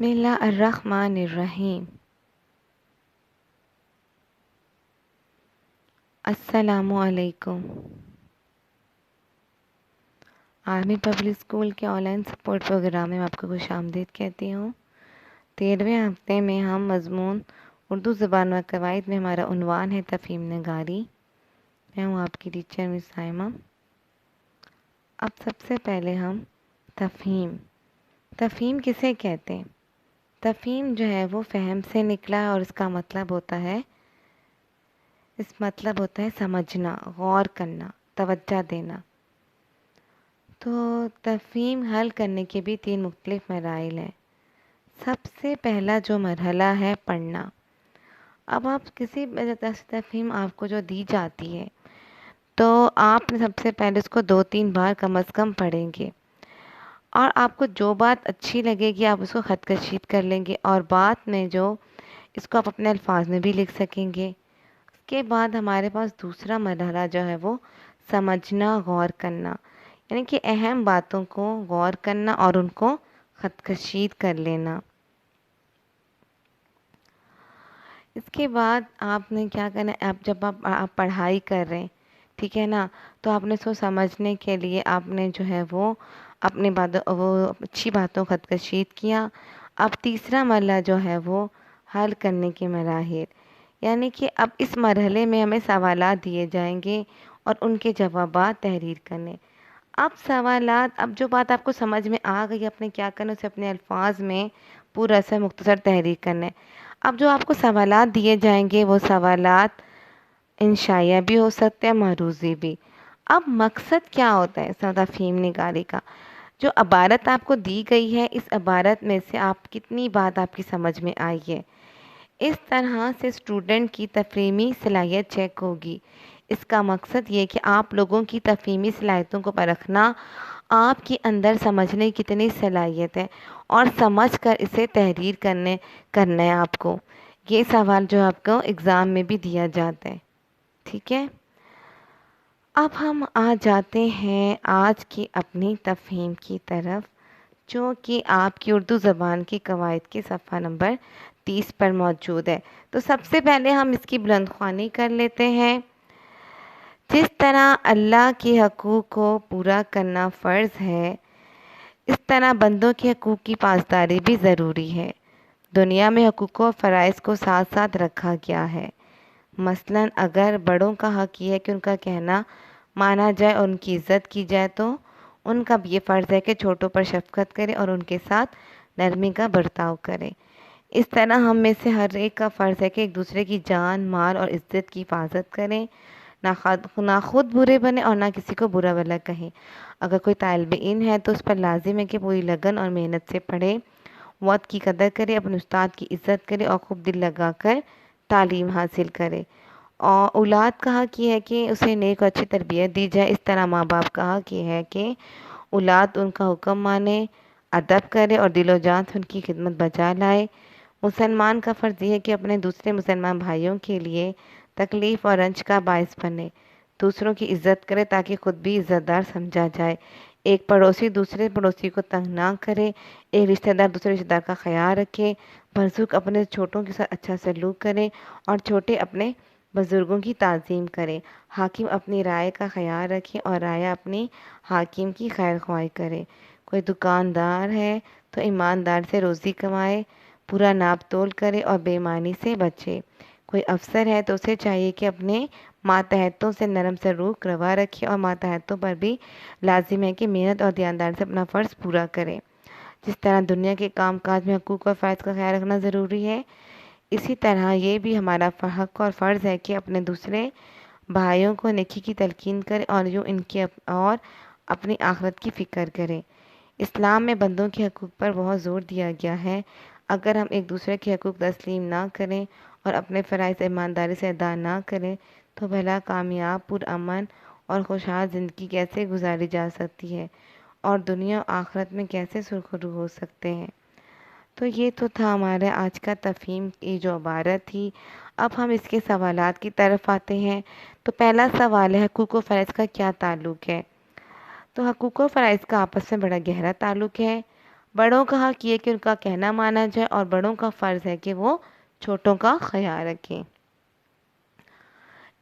بسم اللہ الرحمن الرحیم۔ السلام علیکم۔ آرمی پبلک اسکول کے آن لائن سپورٹ پروگرام میں آپ کو خوش آمدید کہتی ہوں۔ 13ویں ہفتے میں ہم مضمون اردو زبان و قواعد میں ہمارا عنوان ہے تفہیم نگاری۔ میں ہوں آپ کی ٹیچر مس سائمہ۔ اب سب سے پہلے ہم تفہیم کسے کہتے ہیں؟ تفہیم جو ہے وہ فہم سے نکلا ہے اور اس کا مطلب ہوتا ہے سمجھنا، غور کرنا، توجہ دینا۔ تو تفہیم حل کرنے کے بھی 3 مختلف مراحل ہیں۔ سب سے پہلا جو مرحلہ ہے پڑھنا۔ اب آپ کسی تفہیم آپ کو جو دی جاتی ہے تو آپ سب سے پہلے اس کو 2-3 بار کم از کم پڑھیں گے، اور آپ کو جو بات اچھی لگے گی آپ اس کو خط کشید کر لیں گے، اور بعد میں جو اس کو آپ اپنے الفاظ میں بھی لکھ سکیں گے۔ اس کے بعد ہمارے پاس دوسرا مرحلہ جو ہے وہ سمجھنا، غور کرنا، یعنی کہ اہم باتوں کو غور کرنا اور ان کو خط کشید کر لینا۔ اس کے بعد آپ نے کیا کرنا ہے، جب آپ پڑھائی کر رہے ہیں، ٹھیک ہے نا، تو آپ نے اس کو سمجھنے کے لیے آپ نے جو ہے وہ اپنی اچھی باتوں خط کشید کیا۔ اب تیسرا مرحلہ جو ہے وہ حل کرنے کے مراحل، یعنی کہ اب اس مرحلے میں ہمیں سوالات دیے جائیں گے اور ان کے جوابات تحریر کرنے۔ اب جو بات آپ کو سمجھ میں آ گئی، آپ نے کیا کرنا، اسے اپنے الفاظ میں پورا سے مختصر تحریر کرنا ہے۔ اب جو آپ کو سوالات دیے جائیں گے وہ سوالات انشائیہ بھی ہو سکتے ہیں، معروضی بھی۔ اب مقصد کیا ہوتا ہے تفہیم نگاری کا؟ جو عبارت آپ کو دی گئی ہے، اس عبارت میں سے آپ کتنی بات آپ کی سمجھ میں آئی ہے۔ اس طرح سے اسٹوڈنٹ کی تفہیمی صلاحیت چیک ہوگی۔ اس کا مقصد یہ کہ آپ لوگوں کی تفہیمی صلاحیتوں کو پرکھنا، آپ کے اندر سمجھنے کی کتنی صلاحیت ہے اور سمجھ کر اسے تحریر کرنا ہے آپ کو۔ یہ سوال جو آپ کو ایگزام میں بھی دیا جاتا ہے، ٹھیک ہے۔ اب ہم آ جاتے ہیں آج کی اپنی تفہیم کی طرف، جو کہ آپ کی اردو زبان کی قواعد کے صفحہ نمبر 30 پر موجود ہے۔ تو سب سے پہلے ہم اس کی بلند خوانی کر لیتے ہیں۔ جس طرح اللہ کے حقوق کو پورا کرنا فرض ہے، اس طرح بندوں کے حقوق کی پاسداری بھی ضروری ہے۔ دنیا میں حقوق و فرائض کو ساتھ ساتھ رکھا گیا ہے۔ مثلاً اگر بڑوں کا حق یہ ہے کہ ان کا کہنا مانا جائے اور ان کی عزت کی جائے، تو ان کا بھی یہ فرض ہے کہ چھوٹوں پر شفقت کرے اور ان کے ساتھ نرمی کا برتاؤ کرے۔ اس طرح ہم میں سے ہر ایک کا فرض ہے کہ ایک دوسرے کی جان، مال اور عزت کی حفاظت کریں، نہ خود برے بنے اور نہ کسی کو برا بھلا کہیں۔ اگر کوئی طالب علم ہے تو اس پر لازم ہے کہ پوری لگن اور محنت سے پڑھے، وقت کی قدر کرے، اپنے استاد کی عزت کرے اور خوب دل لگا کر تعلیم حاصل کرے۔ اور اولاد کا حق یہ ہے کہ اسے نیک اور اچھی تربیت دی جائے۔ اس طرح ماں باپ کا حق یہ ہے کہ اولاد ان کا حکم مانے، ادب کرے اور دل و جان سے ان کی خدمت بجا لائے۔ مسلمان کا فرض یہ ہے کہ اپنے دوسرے مسلمان بھائیوں کے لیے تکلیف اور رنج کا باعث بنے، دوسروں کی عزت کرے تاکہ خود بھی عزت دار سمجھا جائے، ایک پڑوسی دوسرے پڑوسی کو تنگ نہ کرے، ایک رشتہ دار دوسرے رشتہ دار کا خیال رکھے، بزرگ اپنے چھوٹوں کے ساتھ اچھا سلوک کرے اور چھوٹے اپنے بزرگوں کی تعظیم کرے، حاکم اپنی رائے کا خیال رکھے اور رعایا اپنی حاکم کی خیر خواہی کرے۔ کوئی دکاندار ہے تو ایماندار سے روزی کمائے، پورا ناپ تول کرے اور بے ایمانی سے بچے۔ کوئی افسر ہے تو اسے چاہیے کہ اپنے ماتحتوں سے نرم سلوک روا رکھے اور ماتحتوں پر بھی لازم ہے کہ محنت اور دیانتداری سے اپنا فرض پورا کرے۔ جس طرح دنیا کے کام کاج میں حقوق اور فرائض کا خیال رکھنا ضروری ہے، اسی طرح یہ بھی ہمارا حق اور فرض ہے کہ اپنے دوسرے بھائیوں کو نیکی کی تلقین کرے اور یوں ان کی اور اپنی آخرت کی فکر کرے۔ اسلام میں بندوں کے حقوق پر بہت زور دیا گیا ہے۔ اگر ہم ایک دوسرے کے حقوق تسلیم نہ کریں اور اپنے فرائض ایمانداری سے ادا نہ کریں تو بھلا کامیاب، پرامن اور خوشحال زندگی کیسے گزاری جا سکتی ہے اور دنیا و آخرت میں کیسے سرخرو ہو سکتے ہیں؟ تو یہ تو تھا ہمارے آج کا تفہیم کی جو عبارت تھی۔ اب ہم اس کے سوالات کی طرف آتے ہیں۔ تو پہلا سوال ہے، حقوق و فرائض کا کیا تعلق ہے؟ تو حقوق و فرائض کا آپس میں بڑا گہرا تعلق ہے۔ بڑوں کا حق یہ کہ ان کا کہنا مانا جائے اور بڑوں کا فرض ہے کہ وہ چھوٹوں کا خیال رکھیں۔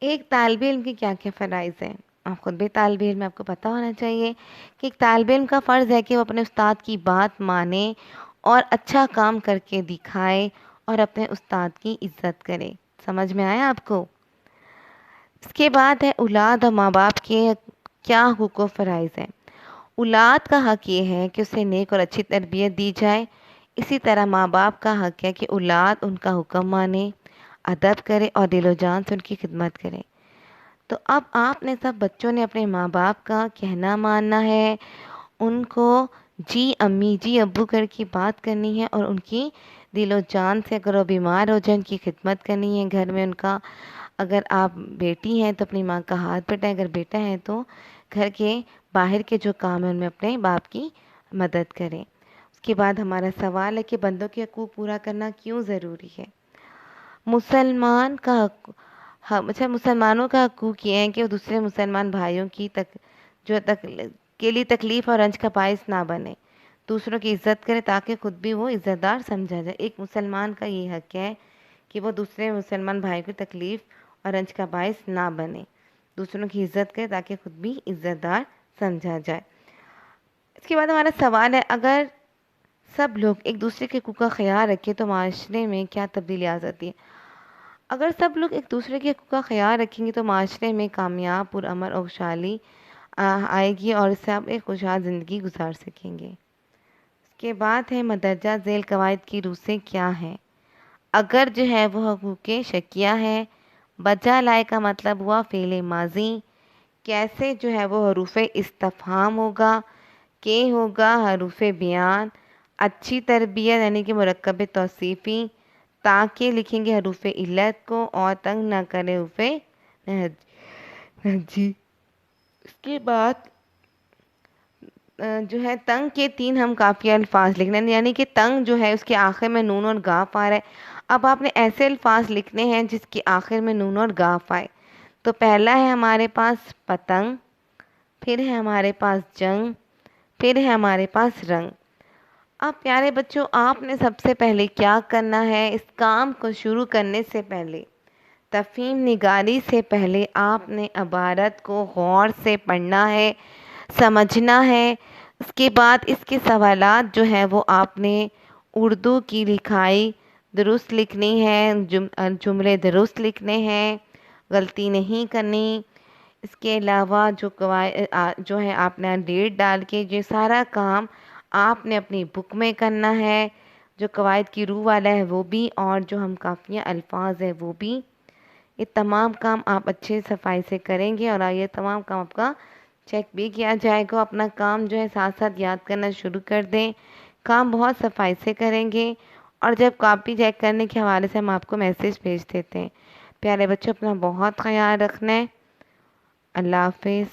ایک طالب علم کے کیا کیا فرائض ہیں؟ آپ خود بھی طالب علم، آپ کو پتہ ہونا چاہیے کہ ایک طالب علم کا فرض ہے کہ وہ اپنے استاد کی بات مانے اور اچھا کام کر کے دکھائے اور اپنے استاد کی عزت کرے۔ سمجھ میں آیا آپ کو؟ اس کے بعد ہے اولاد اور ماں باپ کے کیا حقوق و فرائض ہیں۔ اولاد کا حق یہ ہے کہ اسے نیک اور اچھی تربیت دی جائے، اسی طرح ماں باپ کا حق ہے کہ اولاد ان کا حکم مانے، ادب کرے اور دل و جان سے ان کی خدمت کرے۔ تو اب آپ نے سب بچوں نے اپنے ماں باپ کا کہنا ماننا ہے، ان کو جی امی جی ابو کر کے بات کرنی ہے اور ان کی دل و جان سے، اگر وہ بیمار ہو جائے ان کی خدمت کرنی ہے، گھر میں ان کا، اگر آپ بیٹی ہیں تو اپنی ماں کا ہاتھ بٹائیں، اگر بیٹا ہے تو گھر کے باہر کے جو کام ہیں ان میں اپنے باپ کی مدد کریں۔ اس کے بعد ہمارا سوال ہے کہ بندوں کے حقوق پورا کرنا کیوں ضروری ہے؟ مسلمان کا مسلمانوں کا حقوق یہ ہے کہ وہ دوسرے مسلمان بھائیوں کی کے لیے تکلیف اور رنج کا باعث نہ بنے، دوسروں کی عزت کرے تاکہ خود بھی وہ عزت دار سمجھا جائے۔ ایک مسلمان کا یہ حق ہے کہ وہ دوسرے مسلمان بھائی کو تکلیف اور رنج کا باعث نہ بنے، دوسروں کی عزت کرے تاکہ خود بھی عزت دار سمجھا جائے۔ اس کے بعد ہمارا سوال ہے، اگر سب لوگ ایک دوسرے کے حقوق کا خیال رکھیں تو معاشرے میں کیا تبدیلی آ سکتی ہے؟ اگر سب لوگ ایک دوسرے کے حقوق کا خیال رکھیں گے تو معاشرے میں کامیاب، پرامن اور خوشحالی آئے گی اور اس سے آپ ایک خوشحال زندگی گزار سکیں گے۔ اس کے بعد ہے مندرجہ ذیل قواعد کی روح سے کیا ہے؟ اگر جو ہے وہ حقوق شکیہ ہے، بجا لائے کا مطلب ہوا فعل ماضی، کیسے جو ہے وہ حروف استفہام ہوگا، کہ ہوگا حروف بیان، اچھی تربیت یعنی کہ مرکب توصیفی، تاکہ لکھیں گے حروف علت کو اور تنگ نہ کرے حروف جی۔ اس کے بعد جو ہے تنگ کے 3 ہم قافیہ الفاظ لکھنا ہے، یعنی کہ تنگ جو ہے اس کے آخر میں نون اور گاف آ رہا ہے۔ اب آپ نے ایسے الفاظ لکھنے ہیں جس کے آخر میں نون اور گاف آئے۔ تو پہلا ہے ہمارے پاس پتنگ، پھر ہے ہمارے پاس جنگ، پھر ہے ہمارے پاس رنگ۔ اب پیارے بچوں، آپ نے سب سے پہلے کیا کرنا ہے؟ اس کام کو شروع کرنے سے پہلے، تفہیم نگاری سے پہلے آپ نے عبارت کو غور سے پڑھنا ہے، سمجھنا ہے۔ اس کے بعد اس کے سوالات جو ہیں وہ آپ نے اردو کی لکھائی درست لکھنی ہے، جملے درست لکھنے ہیں، غلطی نہیں کرنی۔ اس کے علاوہ جو ہے آپ نے ڈیٹ ڈال کے یہ سارا کام آپ نے اپنی بک میں کرنا ہے، جو قواعد کی روح والا ہے وہ بھی، اور جو ہم قافیہ الفاظ ہے وہ بھی۔ یہ تمام کام آپ اچھے صفائی سے کریں گے اور یہ تمام کام آپ کا چیک بھی کیا جائے گا۔ اپنا کام جو ہے ساتھ ساتھ یاد کرنا شروع کر دیں، کام بہت صفائی سے کریں گے، اور جب کاپی چیک کرنے کے حوالے سے ہم آپ کو میسیج بھیج دیتے ہیں۔ پیارے بچوں، اپنا بہت خیال رکھنا ہے۔ اللہ حافظ۔